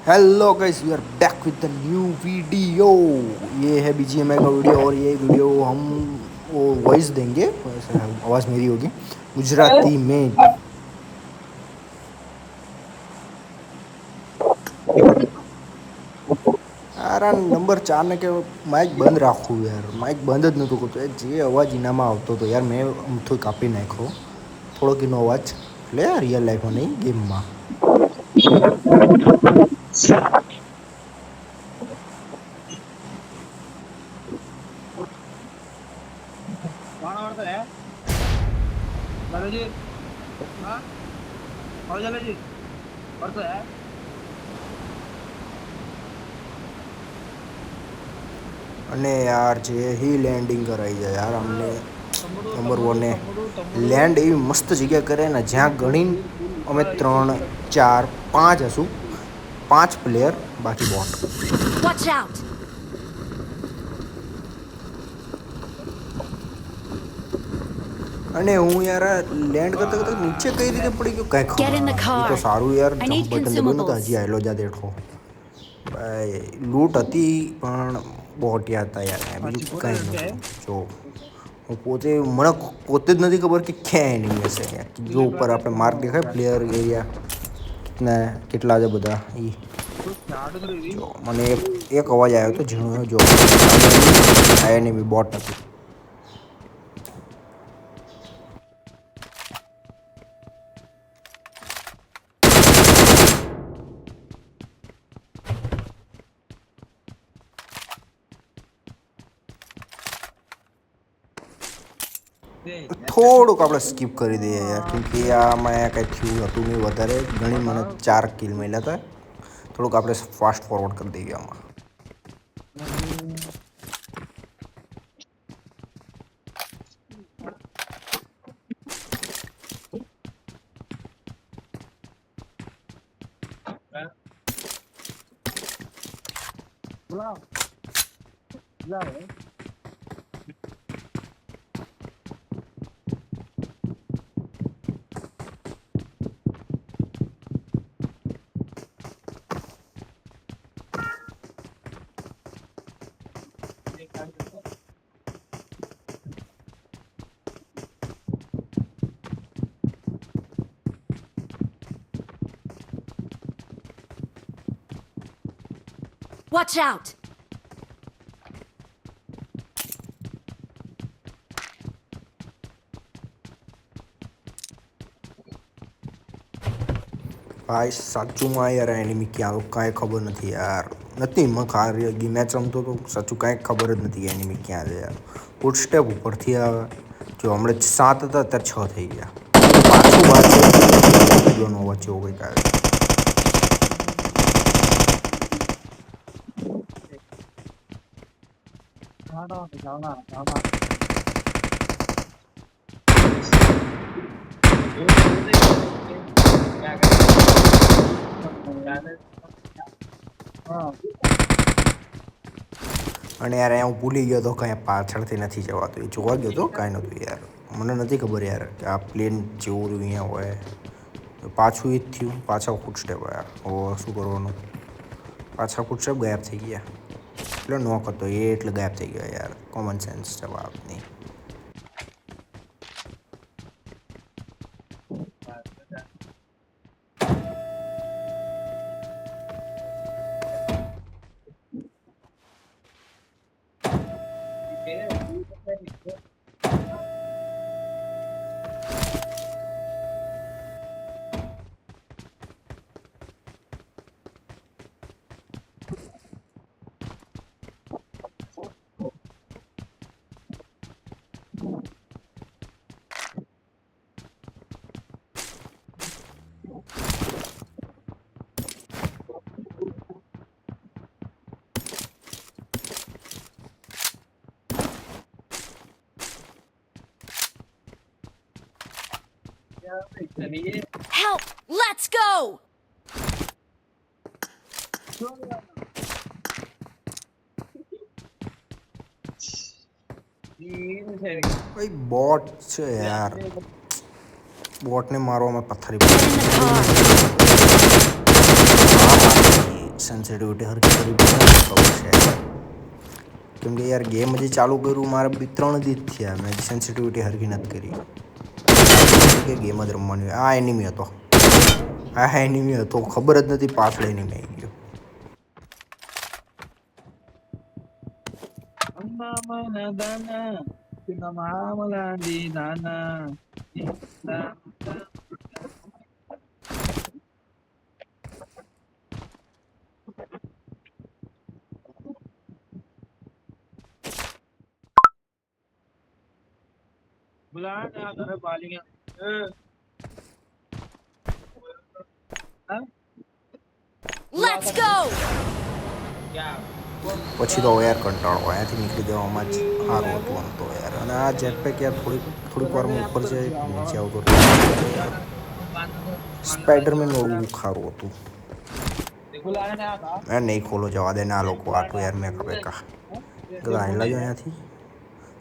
Hello guys, we are back with the new video. ये है BGMI का video और ये वीडियो हम वो वॉइस देंगे, वैसे आवाज़ मेरी होगी गुजराती में। यार નંબર 4 ને કે માઇક બંધ રાખવું યાર, માઇક બંધ જ નહોતું કરતું. જે અવાજ એનામાં આવતો હતો યાર, મેં અમથો કાપી નાખ્યો થોડોક એનો અવાજ, એટલે રિયલ લાઈફમાં નહીં, ગેમમાં. कौन और तो है चलो जी। हाँ और चलो जी। और तो है અને યાર જે હી લેન્ડિંગ કરાવી જાય યાર અમને. तम्बड़ू નંબર तम्बड़ू વને तम्बड़ू तम्बड़ू લેન્ડ એવી મસ્ત જગ્યા કરે ને જ્યાં ગણીને અમે 3 4 5 હશું, 5 પ્લેયર, બાકી બોટ. Watch out! અને હું યાર લેન્ડ કરતા કરતા નીચે કઈ રીતે પડી ગયો કાંઈ Get in the ખબર. એ car. તો સારું યાર, I need જમ્પ બટન દબાવ્યું નતું, consumables. હજી આયલો જા દેઠો. ભાઈ લૂંટ હતી પણ બોટિયા હતા યાર, બીજું કાંઈ નહોતું. જો હું પોતે મને પોતે જ નથી ખબર કે ક્યાં એનિમી હશે યાર. જો ઉપર આપણે માર્ક દેખાય પ્લેયર એરિયા ને કેટલા છે બધા એ. જો મને એક અવાજ આવ્યો હતો ઝીણો, જો આ એનિમી બોટ નથી. થોડુંક આપણે સ્કીપ કરી દઈએ યાર, કેમ કે આમાં કંઈ થયું હતું નહીં વધારે. ઘણી મને 4 કિલ મળ્યા હતા. થોડુંક આપણે ફાસ્ટ ફોરવર્ડ કરી દઈએ આમાં. बुलाओ बुलाओ Watch out! ભાઈ સાચુંમાં યાર એનિમી ક્યાં કાંઈ ખબર નથી યાર. નથી મેં ખારી મેચ રમતો તો સાચું કાંઈ ખબર જ નથી એનિમી ક્યાં છે યાર. ફૂટ સ્ટેપ ઉપરથી આવે. જો હમણાં 7 હતા અત્યારે 6 થઈ ગયા. પાછું બાજુ વચ્ચે એવું કંઈક આવે. जाना जाना जाना हाँ અને યાર અહીંયા હું ભૂલી ગયો તો કાંઈ પાછળથી નથી જવાતું. એ જોવા ગયો તો કાંઈ નહોતું યાર. મને નથી ખબર યાર કે આ પ્લેન જેવું અહીંયા હોય. પાછું એ જ થયું, પાછા ફૂટ સ્ટેપ યાર. ઓ શું કરવાનું, પાછા ફૂટ સ્ટેપ ગાયબ થઈ ગયા. એટલે નોક હતો એ, એટલે ગાયબ થઈ ગયો યાર. કોમન સેન્સ જવાબ નહીં. Help! Let's go! ભાઈ બોટ છે યાર, બોટને મારવામાં પથ્થરી Get in the car. Sensitivity હરકી કરી પણ ખબર છે, કેમ કે યાર ગેમ હજી ચાલુ કર્યું મારે 3 દી જ થયા, મેં સેન્સિટિવિટી હરકી નથી કરી કે ગેમ જ રમવાની. આ એનિમી હતો, આ એનિમી હતો, ખબર જ નથી પાછળ એનિમી આવી ગયો. અમ્મા માના દાના તિના મામલાંડી નાના बुलाना घर बालियां Let's go! क्या પછી તો યાર કંટાળો અહીંયાથી નીકળી જવામાં જ સારું હતું આમ તો યાર. અને આ જેટપેક યાર થોડીક વારમાં ઉપર જાય નીચે આવતો યાર. સ્પાઈડરમેન વાળું સારું હતું. बुलाने आया था યાર નહીં ખોલો, જવા દે ને આ લોકો આટલું યાર મેં ખબર કા આયલા જો અહીંયાથી.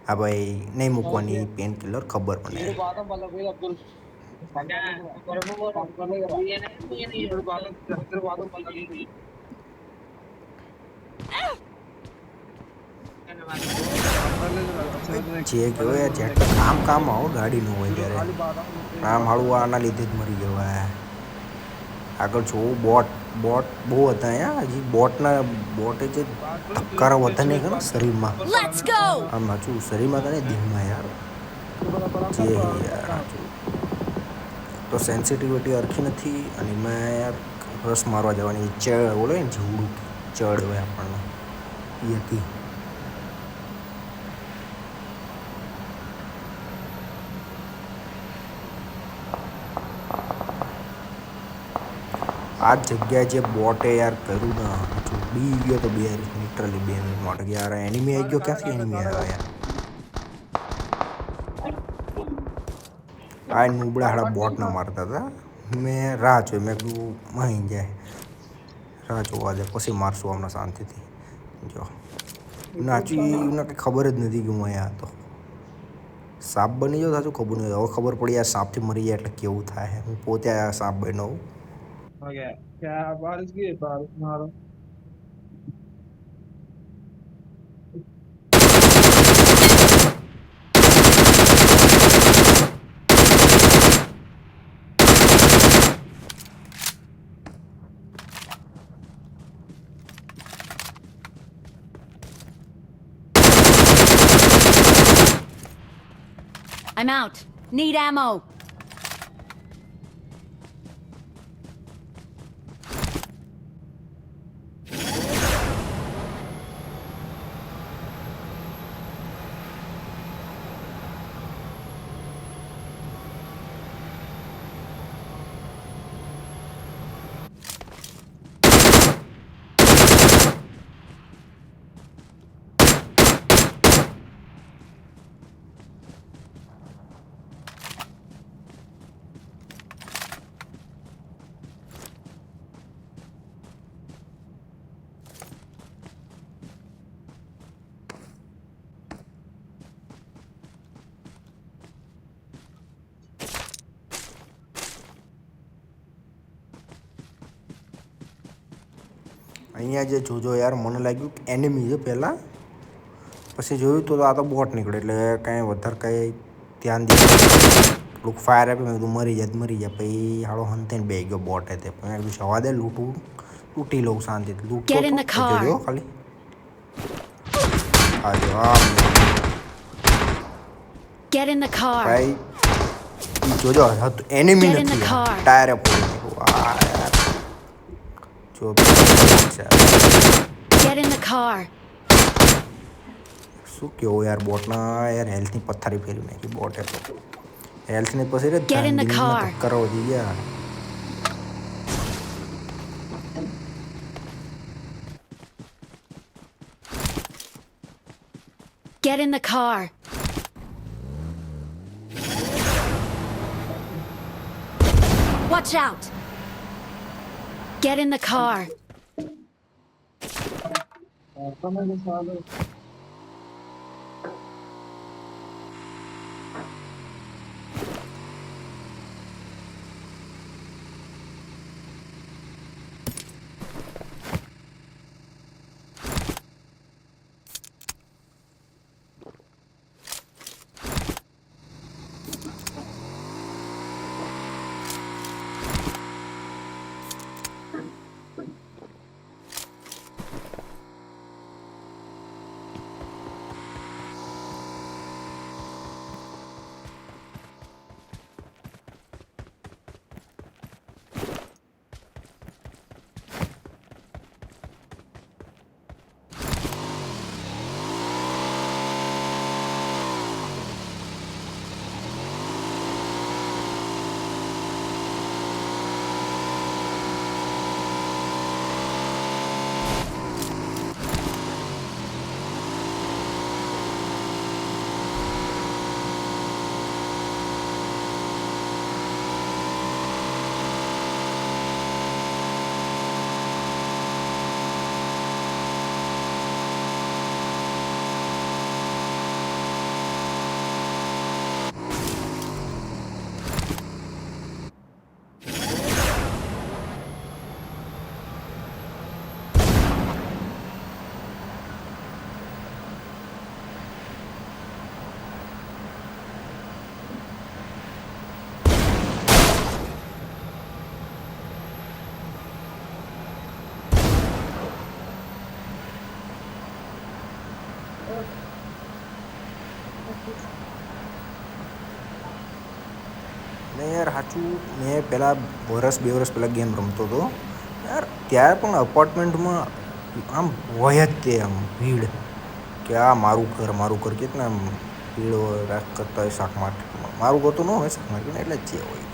હા ભાઈ નહીં મૂકવાની પેન કિલર, ખબર મને. तेरे बात में मतलब कोई अब्दुल तेरे बात में मतलब જે કહેવાય યાર જેટપેક કામ આવો ગાડી ન હોય ત્યારે આમ હાળું આના લીધે જ મરી જવાય. આગળ જોવું બોટ બહુ હતા અહીંયા. હજી બોટે જે ધક્કારા વધે નહીં ખરા શરીરમાં, Let's go! આમ હાચું શરીરમાં તને દિલમાં યાર જે યાર હાચું. તો સેન્સિટિવિટી અરખી નથી અને મેં યાર રસ મારવા જવાની ચડ બોલે ને જીવડું ચડ હોય આપણને એ હતી. આ જગ્યાએ જે બોટે યાર કર્યું ને જો બી ગયો તો 2 મિનિટ, લિટરલી 2 મિનિટ માટે યાર. એનિમી આવી ગયો, ક્યાંથી એનિમી આવ્યો યાર? આ નુબળા હાડા બોટ ના મારતા હતા. મેં રાહ જોઈ, મેં કીધું અહીં જાય, રાહ જોવા દે પછી મારશું હમણાં શાંતિથી. જો નાચી એમને કંઈ ખબર જ નથી કે હું અહીંયા હતો. સાપ બની જાઉં સાચું ખબર નહીં. હવે ખબર પડી આ સાપથી મરી જાય એટલે કેવું થાય. હું પોતે આ સાપ બન્યો. हो गया क्या बारिश की बारिश मारो I'm out. Need ammo. અહીંયા જે જોજો યાર મને લાગ્યું કે એનિમી છે પહેલાં, પછી જોયું તો આ તો બોટ નીકળે એટલે કાંઈ વધારે કાંઈ ધ્યાન દીધું. થોડુંક ફાયર આપી, મેં કીધું મરી જાય. પછી હાળો હંતેને બે ગયો બોટ તે. પણ મેં કીધું જવા દે, લૂંટી લઉં શાંતિથી. લૂંટતો Get in the car. જોયો ખાલી હા જો હા Get in the car. ભાઈ ઈ જોજો એનિમી Get in the નથી, car. ટાયરે ફોડી નાખ્યું. આ યાર જો Get in the car. શું કેવું યાર બોટના યાર હેલ્થની પથ્થારી ફેરવી નાખી બોટે તો. હેલ્થની પછી રે Get in the car. ધક્કારા વધી ગયા. Get in the car. Watch out. Get in the car. ને યાર સાચું મેં પહેલાં વર્ષ 2 વર્ષ પહેલાં ગેમ રમતો હતો યાર. ત્યારે પણ અપાર્ટમેન્ટમાં આમ હોય જ તે આમ ભીડ કે આ મારું ઘર કેટલા આમ ભીડ હોય કરતા હોય શાક માર્કેટમાં. મારું ઘર તો ન હોય શાક માર્કેટ એટલે જ છે હોય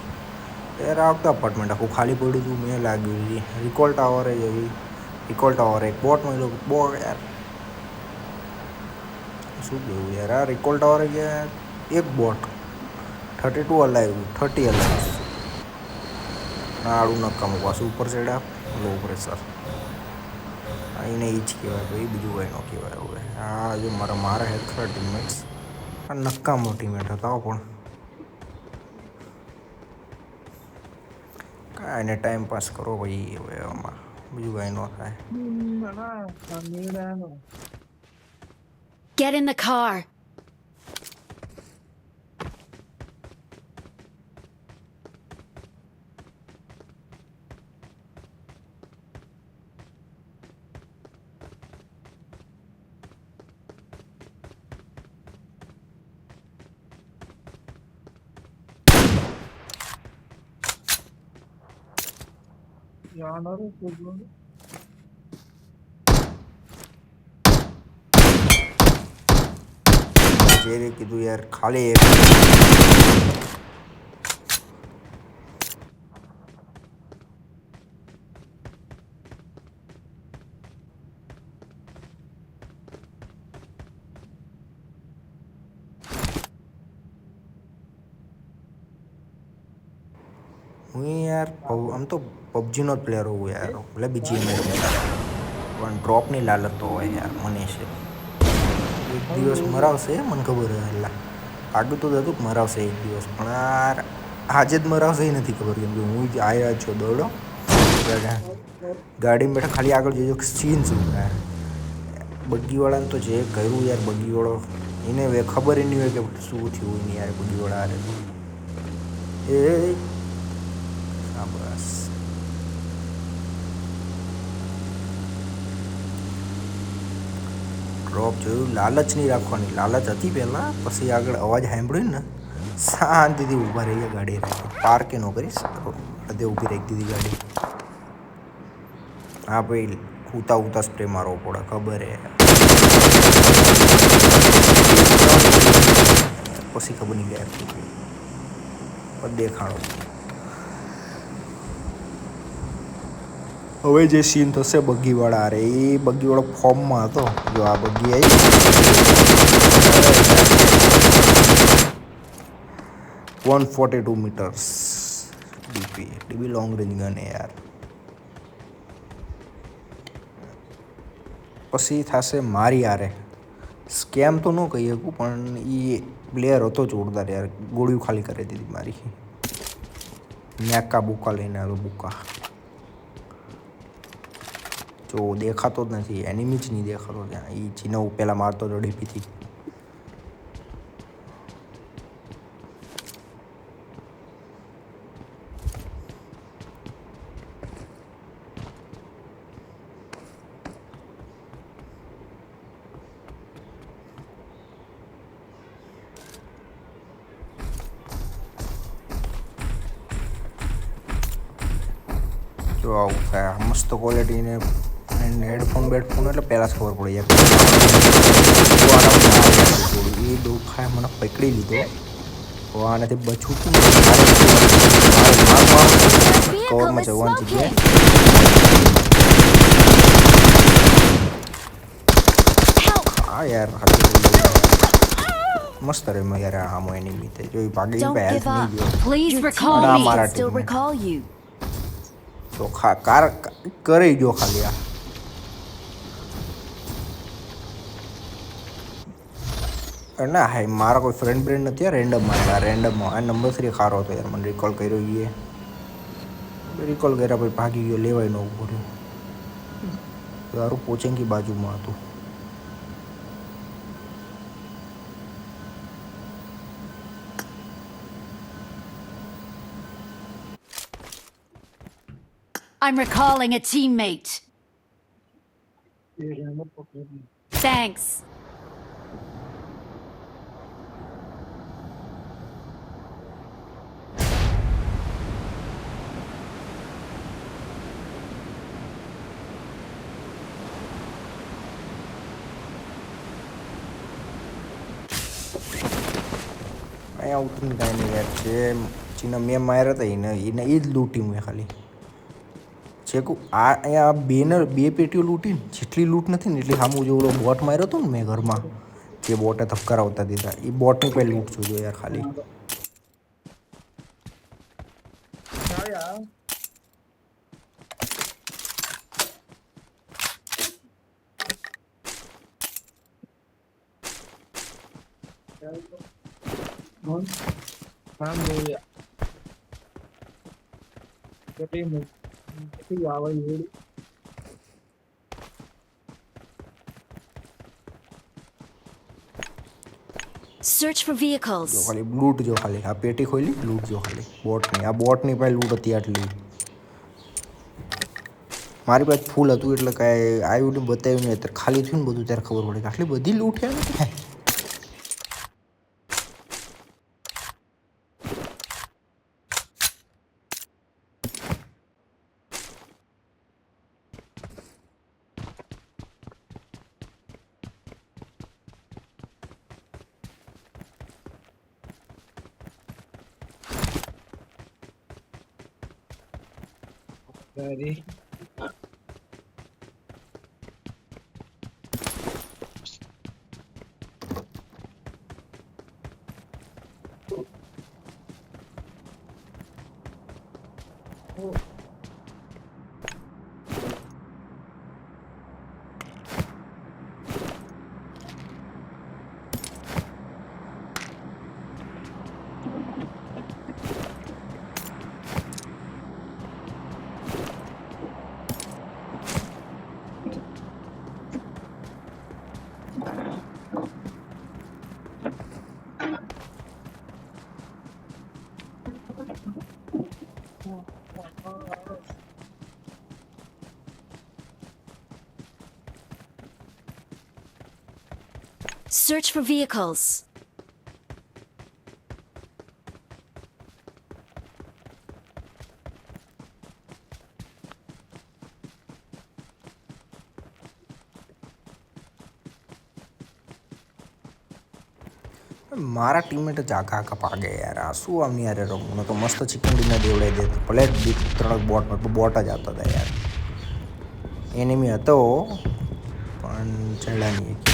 યાર. આ વખતે અપાર્ટમેન્ટ આખું ખાલી પડ્યું હતું. મેં લાગ્યું રિકોલ ટાવરે જઈ રિકોલ ટાવર એક બોટ મળ્યો બોટ યાર શું કહેવું યાર. આ રિકોલ ટાવરે ગયા એક બોટ 32 અલાઈવ 30 અલાઈવ નાડું નકામું પાછું ઉપર ચડ્યા લો પ્રેશર. એને એ જ કહેવાય ભાઈ, બીજું કંઈ ન કહેવાય. હવે આ જો મારા હેલ્થ ખરા ટીમમેટ્સ આ નકામો ટીમમેટ હતા પણ કાંઈ એને ટાઈમ પાસ કરો ભાઈ. હવે આમાં બીજું કંઈ ન થાય. Get in the car. જે કીધું યાર ખાલી એક હું યાર આમ તો પબજીનો જ પ્લેયર હોઉં યાર. ભલે બીજી એમ પણ ડ્રોપની લાલચ તો હોય યાર મને છે. એક દિવસ મરાવશે મને ખબર છે. એટલે આગળ તો હતું કે મરાવશે એક દિવસ પણ યાર આજે જ મરાવશે એ નથી ખબર. કેમ કે હું જ આવ્યા છો દોડો ગાડીમાં બેઠા ખાલી આગળ જોજો સીન શું થાય. બગ્ગીવાળાને તો જે કર્યું યાર બગ્ગીવાળો એને ખબર એ નહીં હોય કે શું થયું નહીં યાર. બગ્ગીવાળા હારે એ બસ ડ્રોપ જોયું. લાલચ નહીં રાખવાની. લાલચ હતી પહેલાં, પછી આગળ અવાજ સાંભળ્યો ને શાંતિથી ઊભા રહી ગયા. ગાડી પાર્કે ન કરીશ હદે ઊભી રાખી દીધી ગાડી. હા ભાઈ ઉતા સ્પ્રે મારવો પડે ખબર હે. પછી ખબર નહીં ગયા પણ દેખાડો. હવે જે સીન થશે બગ્ગીવાળા અરે એ બગ્ગીવાળો ફોર્મમાં હતો. જો આ બગ્ગી આવી 142 metres DB long range gun યાર. પછી થશે મારી આરે સ્કેમ તો ન કહી શકું પણ એ પ્લેયર હતો જોરદાર યાર. ગોળીઓ ખાલી કરી દીધી મારી. નેકા બુકા લઈને આવ્યો બુકા. જો દેખાતો જ નથી. એનિમી જ નહીં દેખાતો ત્યાં. એ ચીનો પહેલાં મારતો હતો ડીપીથી. જો આવું થાય મસ્ત ક્વોલિટીને હેડફોન બેડફોન એટલે પહેલાં જ ખબર પડી જાય. એ દુખાય મને પકડી લીધો. તો આનાથી બચવું હતું કવરમાં જવાની જગ્યાએ હા યાર મસ્ત રેમાં યાર. આમાં એનિમી થઈ જો ભાગી Don't હેલ્થ give up. નહીં ગયો. Please Nah, recall me. I Mara can still team. recall you. તો કાર કરી ગયો ખાલી આ. ના હા મારા કોઈ ફ્રેન્ડ બ્રેન્ડ નથી યાર. રેન્ડમમાં આ નંબર 3 ખારો હતો યાર. મને રિકોલ કર્યો એ રિકોલ કર્યા પછી ભાગી ગયો. લેવાય ન ઉભો રહ્યો. તારું પોચેંગી બાજુમાં હતું. I'm recalling a teammate. Thanks. અહીંયા ઉતરીને કાંઈ નહીં યાર જે જેના મેં માર્યા હતા એને એ જ લૂંટી મેં ખાલી છે કહું આ અહીંયા બે પેટીઓ લૂંટીને જેટલી લૂંટ નથી ને એટલી સામું જે ઓલો બોટ માર્યો હતો ને મેં ઘરમાં જે બોટે ધબકારાવતા દીધા એ બોટની પહેલાં લૂંટ જોજો યાર ખાલી કામ જોઈએ કેટલી આવે Search for vehicles. જો ખાલી લૂંટ જો ખાલી આ પેટી ખોલી લૂંટ જો ખાલી બોટની આ બોટની પાસે લૂંટ હતી આટલી મારી પાસે ફૂલ હતું એટલે કાંઈ આવ્યું ને બતાવ્યું નહીં અત્યારે ખાલી થયું ને બધું ત્યારે ખબર પડે કે આટલી બધી લૂંટ યાર થાય Ready? Search for vehicles. મારા ટીમમેટ જ આખા આખા પાગે યાર આ શું આમની યાર રમવું તો મસ્ત ચિકન ડિનર દેવડાવી દે ભલે ત્રણ બોટ જ આવતા હતા યાર એનિમી હતો પણ ચડ્યા નહીં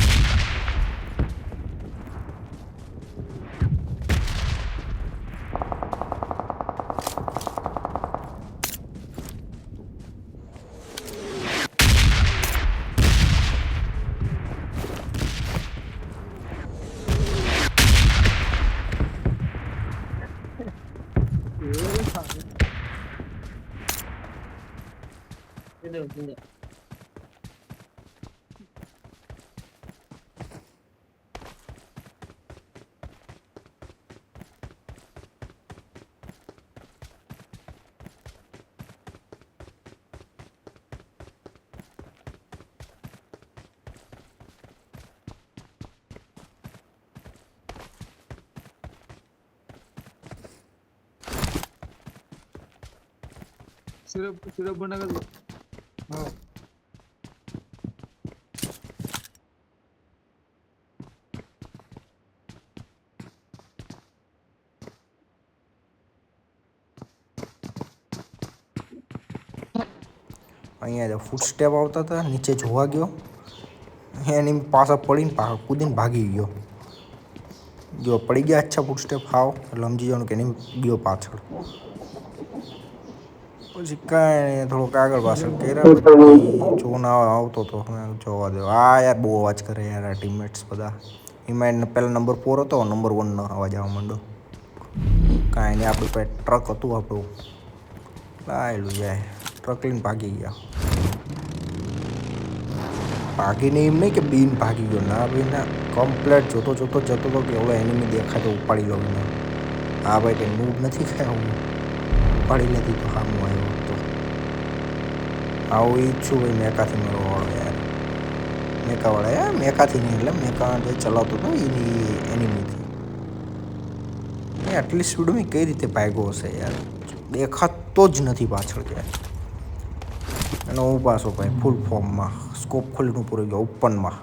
सिरप बना कर हाँ અહીંયા ફૂટ સ્ટેપ આવતા હતા નીચે જોવા ગયો એની પાછા પડીને કૂદીને ભાગી ગયો જો પડી ગયા અચ્છા ફૂટ સ્ટેપ ખાવ એટલે સમજી જવાનું કે એની ગયો પાછળ પછી કાંઈ થોડુંક આગળ પાછળ કર્યા પછી જોના આવતો હતો જોવા દો આ યાર બહુ અવાજ કરે યાર આ ટીમમેટ્સ બધા એમાં એને પહેલાં નંબર 4 હતો નંબર 1નો અવાજ આવવા માંડો કાંઈ નહીં આપણી પાસે ટ્રક હતું આપણું લાયેલું જાય ટ્રક લઈને ભાગી ગયા ભાગીને એમ નહીં કે બીન ભાગી ગયો ના ભાઈ ના કમ્પ્લેટ જોતો જતો હતો કે એવડો એનિમી દેખાય તો ઉપાડી લઉં ને હા ભાઈ કંઈ મૂવ નથી ખાય હું ઉપાડી નથી તો સામું આવ્યો તો આવું ઈચ્છું ભાઈ મેકાથી મારો વાળો યાર મેકાવાળા યાર મેકાથી નહીં એટલે મેકા જે ચલાવતો હતો એની એનિમીથી એ આટલી સ્પીડમાં કઈ રીતે ભાગ્યો હશે યાર દેખાતો જ નથી પાછળ ક્યાંય અને હું પાછો ભાઈ ફૂલ ફોર્મમાં સ્કોપ ખોલીને ઉપર ગયો ઓપનમાં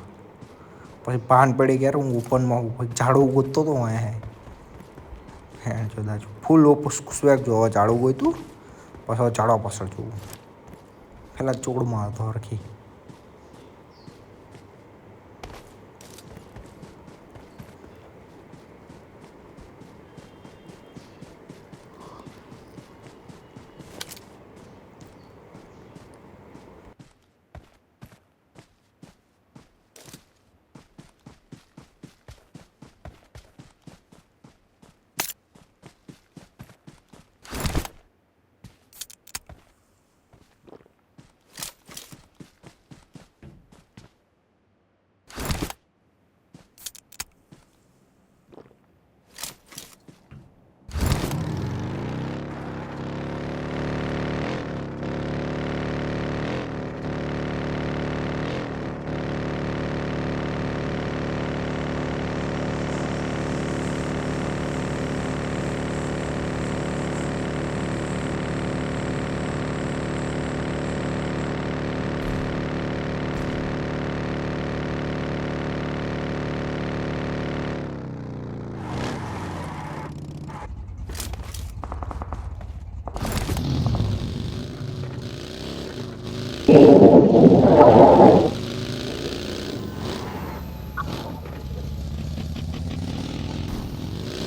પછી ભાન પડી ગયા હું ઓપનમાં ઝાડું ગોતતો હતો અહીંયા હે જોદા ફૂલ સ્વેગ જોવા ચાળું ગયું તું પછી ચાળવા પાછળ જોવું પેલા ચોડમાં હતો હરખી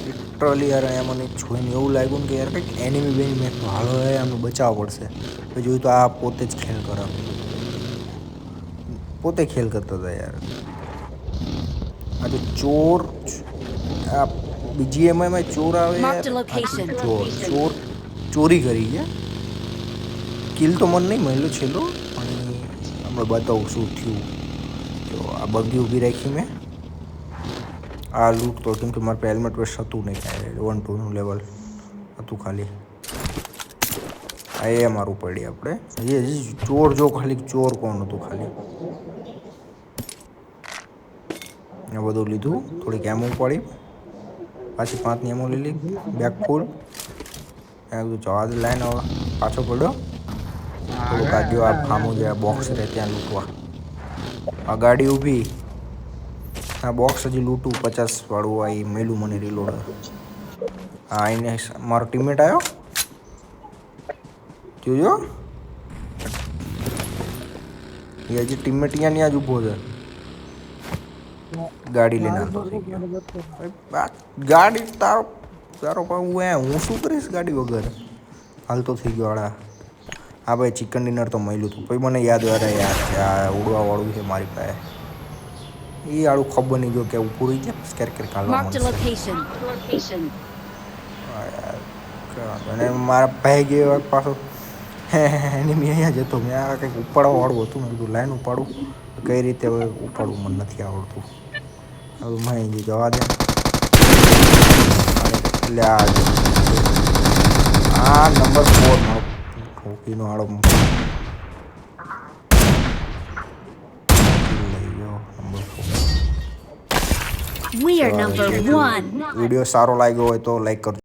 લિટરલી યાર અહીંયા મને જોઈને એવું લાગ્યું ને કે યાર કંઈક એનિમી બેની મેં હાલો આમને બચાવવા પડશે તો જોયું તો આ પોતે જ ખેલ કરે પોતે ખેલ કરતા હતા યાર આ તો ચોર આ બીજી એમાં ચોર આવે Marked a location. ચોર ચોરી કરી છે કિલ તો મને નહીં મળ્યો છેલ્લો પણ હમણાં બતાવું શું થયું તો આ બગી ઊભી રાખી મેં આ લૂટ તો કેમ કે મારે પાસે હેલ્મેટ વેસ્ટ હતું નહીં કાંઈ 1-2નું લેવલ હતું ખાલી આ એ મારું પડી આપણે હજી ચોર જો ખાલી ચોર કોણ હતું ખાલી એ બધું લીધું થોડીક એમો પડી પાછી 5ની એમો લઈ લીધી બેગ ફૂલ એ બધું જવા દે લાઈન હવે પાછો પડ્યો થોડુંક આજુ આ ફામું જે બોક્સ રહે ત્યાં લૂંટવા આ ગાડી ઊભી આ બોક્સ હજી લૂંટું 50 વાળું આ એ મેલું મને રીલોડ હા એને મારો ટીમમેટ આવ્યો જોજો એ હજી ટીમમેટ અહીંયા જ ઊભો છે ગાડી લઈને હાલતો થઈ ગયો ગાડી તારો તારો હું શું કરીશ ગાડી વગર હાલતો થઈ ગયો આડા હા ભાઈ ચિકન ડિનર તો મળ્યું હતું પછી મને યાદ આવે યાર કે આ ઉડવાવાળું છે મારી પાસે એ આડું ખબર નહીં જો કે ઉપર રહી જાય ક્યારેક ક્યારેક હાલવા Marked a મળશે location. અને મારા ભાઈ ગયો પાછો એની મેં અહીંયા જતો મેં આ કંઈક ઉપાડવા વાળું હતું મેં કીધું લાઈન ઉપાડું કઈ રીતે હવે ઉપાડવું મને નથી આવડતું હવે મેં જવા દે એટલે આ નંબર 4 મારો હોકીનો આડો લઈ ગયો number 4 We are number 1. Video સારો લાગ્યો હોય તો લાઈક કરજો